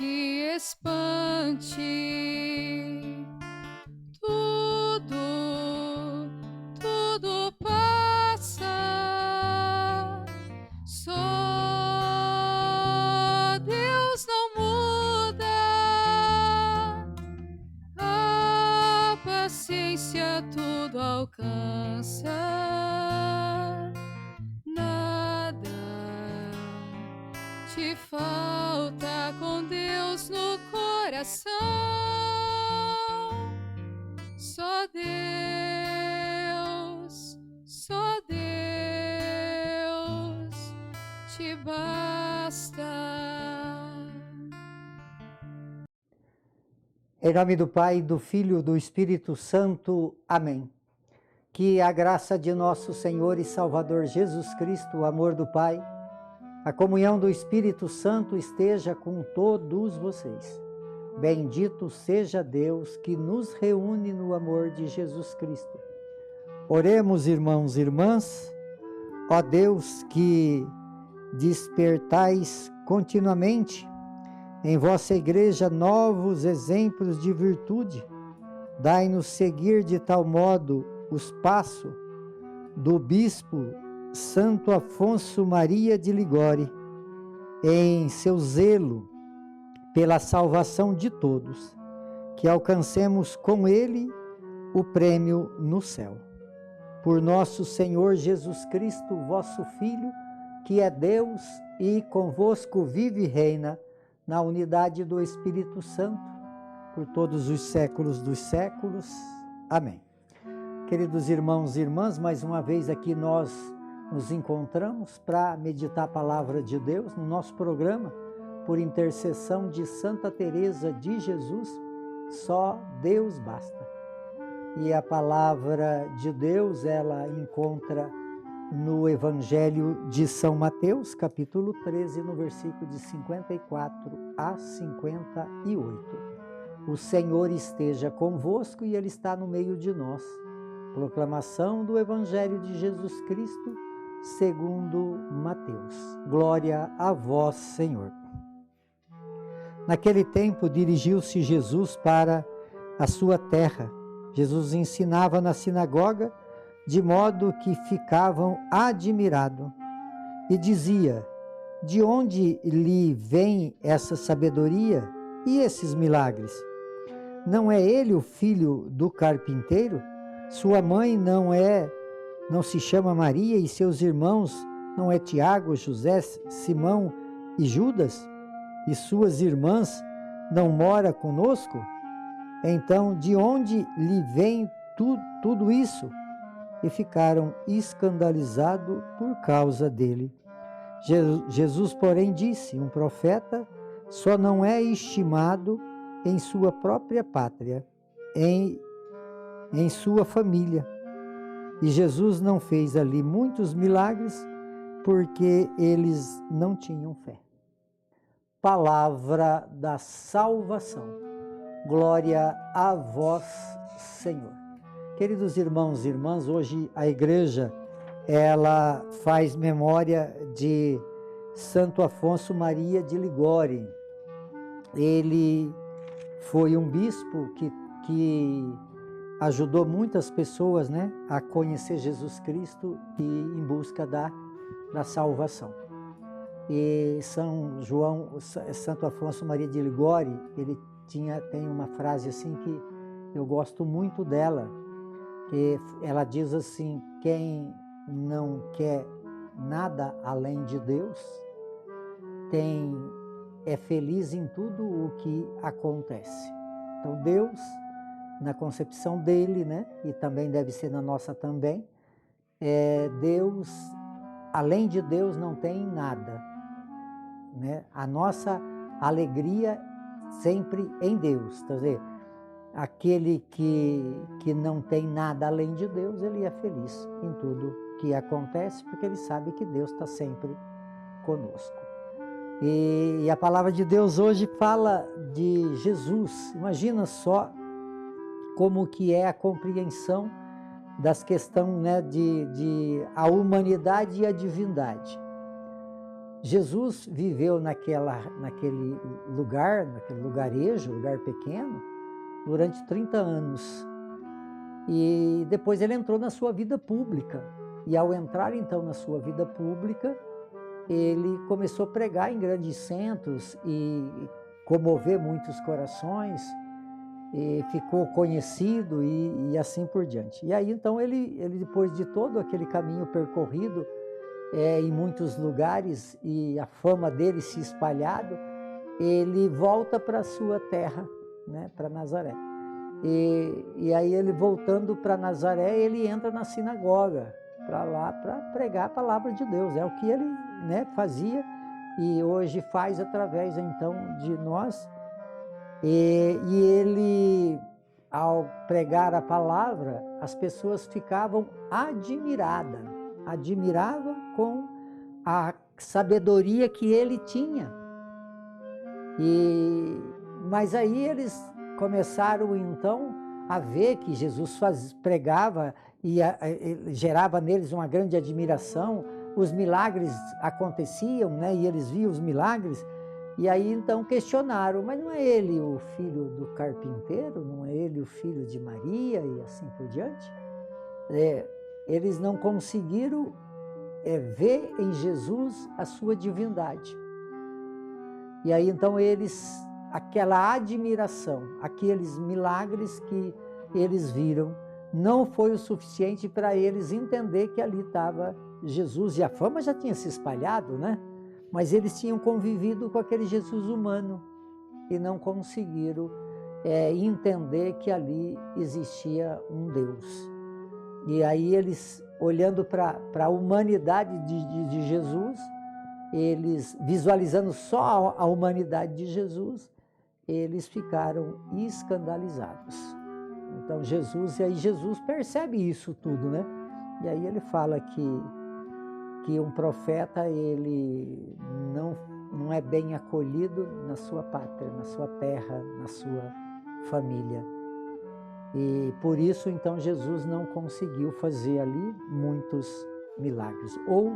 te espante. Tudo passa. Só Deus não muda. A paciência tudo alcança. Nada te falta com Deus no coração. Só Deus te basta. Em nome do Pai, do Filho e do Espírito Santo. Amém. Que a graça de nosso Senhor e Salvador Jesus Cristo, o amor do Pai, a comunhão do Espírito Santo esteja com todos vocês. Bendito seja Deus que nos reúne no amor de Jesus Cristo. Oremos, irmãos e irmãs. Ó Deus, que despertais continuamente em vossa igreja novos exemplos de virtude, dai-nos seguir de tal modo os passos do bispo Santo Afonso Maria de Ligóri, em seu zelo pela salvação de todos, que alcancemos com ele o prêmio no céu. Por nosso Senhor Jesus Cristo, vosso Filho, que é Deus e convosco vive e reina na unidade do Espírito Santo, por todos os séculos dos séculos. Amém. Queridos irmãos e irmãs, mais uma vez aqui nós nos encontramos para meditar a palavra de Deus no nosso programa, por intercessão de Santa Teresa de Jesus, só Deus basta. E a palavra de Deus, ela encontra no Evangelho de São Mateus, capítulo 13, no versículo de 54 a 58. O Senhor esteja convosco e Ele está no meio de nós. Proclamação do Evangelho de Jesus Cristo, segundo Mateus. Glória a vós, Senhor. Naquele tempo, dirigiu-se Jesus para a sua terra. Jesus ensinava na sinagoga, de modo que ficavam admirados. E dizia: de onde lhe vem essa sabedoria e esses milagres? Não é ele o filho do carpinteiro? Sua mãe não se chama Maria, e seus irmãos não é Tiago, José, Simão e Judas? E suas irmãs não mora conosco? Então, de onde lhe vem tudo isso? E ficaram escandalizados por causa dele. Jesus, porém, disse: um profeta só não é estimado em sua própria pátria, em sua família. E Jesus não fez ali muitos milagres, porque eles não tinham fé. Palavra da salvação. Glória a vós, Senhor. Queridos irmãos e irmãs, hoje a igreja, ela faz memória de Santo Afonso Maria de Ligóri. Ele foi um bispo que ajudou muitas pessoas, né, a conhecer Jesus Cristo e em busca da salvação. E Santo Afonso Maria de Ligóri, ele tem uma frase assim que eu gosto muito dela, que ela diz assim: quem não quer nada além de Deus é feliz em tudo o que acontece. Então Deus, na concepção dele, né, e também deve ser na nossa também, Deus, além de Deus não tem nada, né? A nossa alegria sempre em Deus. Quer dizer, aquele que não tem nada além de Deus, ele é feliz em tudo que acontece, porque ele sabe que Deus está sempre conosco. E a palavra de Deus hoje fala de Jesus. Imagina só como que é a compreensão das questões, né, de a humanidade e a divindade. Jesus viveu naquele lugar, naquele lugarejo, lugar pequeno, durante 30 anos. E depois ele entrou na sua vida pública. E ao entrar então na sua vida pública, ele começou a pregar em grandes centros e comover muitos corações, e ficou conhecido e assim por diante. E aí então ele depois de todo aquele caminho percorrido em muitos lugares e a fama dele se espalhado, ele volta para a sua terra, né, para Nazaré. E aí ele voltando para Nazaré, ele entra na sinagoga para lá para pregar a palavra de Deus. É o que ele, né, fazia e hoje faz através então de nós. E ele, ao pregar a palavra, as pessoas ficavam admiravam com a sabedoria que ele tinha. Mas aí eles começaram então a ver que Jesus pregava e gerava neles uma grande admiração, os milagres aconteciam, né? E eles viam os milagres, e aí então questionaram, mas não é ele o filho do carpinteiro? Não é ele o filho de Maria? E assim por diante. Eles não conseguiram ver em Jesus a sua divindade. E aí então aquela admiração, aqueles milagres que eles viram, não foi o suficiente para eles entender que ali estava Jesus. E a fama já tinha se espalhado, né? Mas eles tinham convivido com aquele Jesus humano e não conseguiram entender que ali existia um Deus. E aí eles, olhando para a humanidade de Jesus, eles visualizando só a humanidade de Jesus, eles ficaram escandalizados. Então Jesus percebe isso tudo, né? E aí ele fala que um profeta, ele não é bem acolhido na sua pátria, na sua terra, na sua família. E por isso então Jesus não conseguiu fazer ali muitos milagres, ou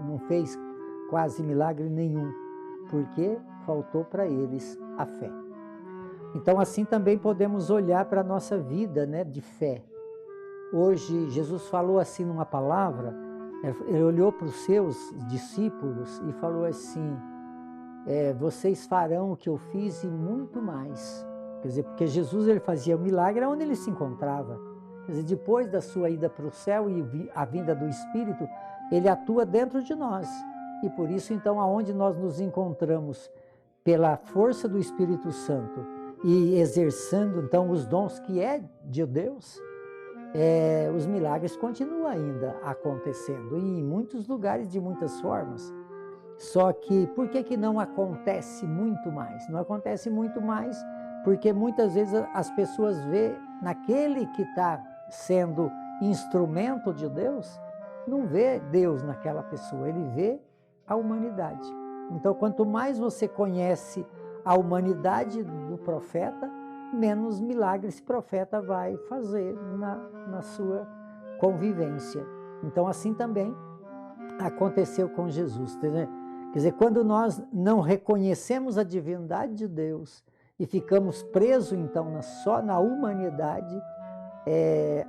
não fez quase milagre nenhum, porque faltou para eles a fé. Então assim também podemos olhar para a nossa vida, né, de fé. Hoje Jesus falou assim numa palavra, ele olhou para os seus discípulos e falou assim, vocês farão o que eu fiz e muito mais. Quer dizer, porque Jesus ele fazia o milagre onde ele se encontrava. Quer dizer, depois da sua ida para o céu e a vinda do Espírito, ele atua dentro de nós. E por isso, então, aonde nós nos encontramos pela força do Espírito Santo e exercendo, então, os dons que é de Deus, os milagres continuam ainda acontecendo, e em muitos lugares, de muitas formas. Só que, por que não acontece muito mais? Não acontece muito mais porque muitas vezes as pessoas vê naquele que está sendo instrumento de Deus, não vê Deus naquela pessoa, ele vê a humanidade. Então, quanto mais você conhece a humanidade do profeta, menos milagres esse profeta vai fazer na sua convivência. Então, assim também aconteceu com Jesus. Quer dizer, quando nós não reconhecemos a divindade de Deus e ficamos presos, então, só na humanidade,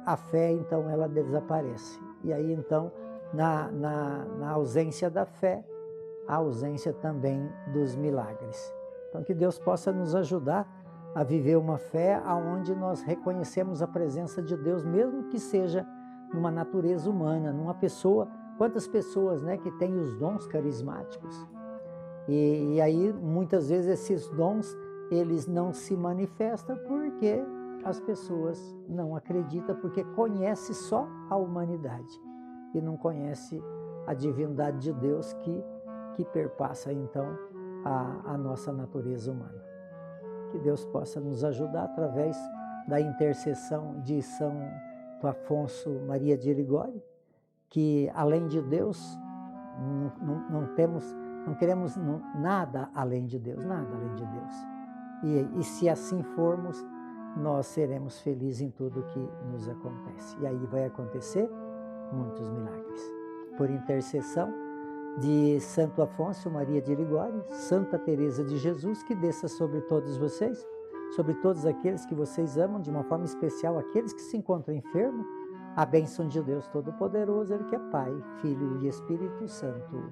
a fé, então, ela desaparece. E aí, então, na ausência da fé, a ausência também dos milagres. Então, que Deus possa nos ajudar a viver uma fé onde nós reconhecemos a presença de Deus, mesmo que seja numa natureza humana, numa pessoa. Quantas pessoas, né, que têm os dons carismáticos? E aí, muitas vezes, esses dons, eles não se manifestam porque as pessoas não acreditam, porque conhecem só a humanidade e não conhecem a divindade de Deus que perpassa, então, a nossa natureza humana. Que Deus possa nos ajudar através da intercessão de São Afonso Maria de Ligório, que além de Deus, não queremos nada além de Deus, nada além de Deus. E se assim formos, nós seremos felizes em tudo que nos acontece. E aí vai acontecer muitos milagres. Por intercessão de Santo Afonso Maria de Ligório, Santa Teresa de Jesus, que desça sobre todos vocês, sobre todos aqueles que vocês amam, de uma forma especial, aqueles que se encontram enfermos, a bênção de Deus Todo-Poderoso, Ele que é Pai, Filho e Espírito Santo.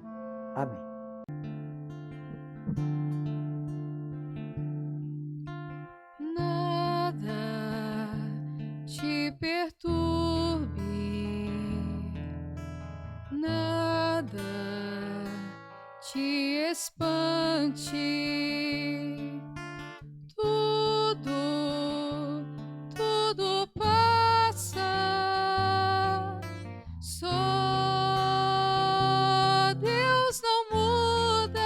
Amém. Nada te perturbe, nada te espante, tudo passa, só Deus não muda,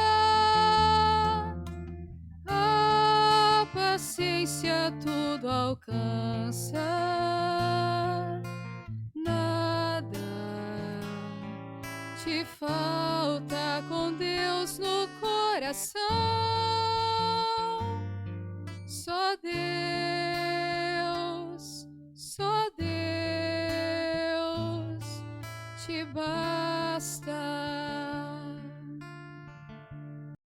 a paciência tudo alcança, nada te falta com Deus no coração, só Deus te basta.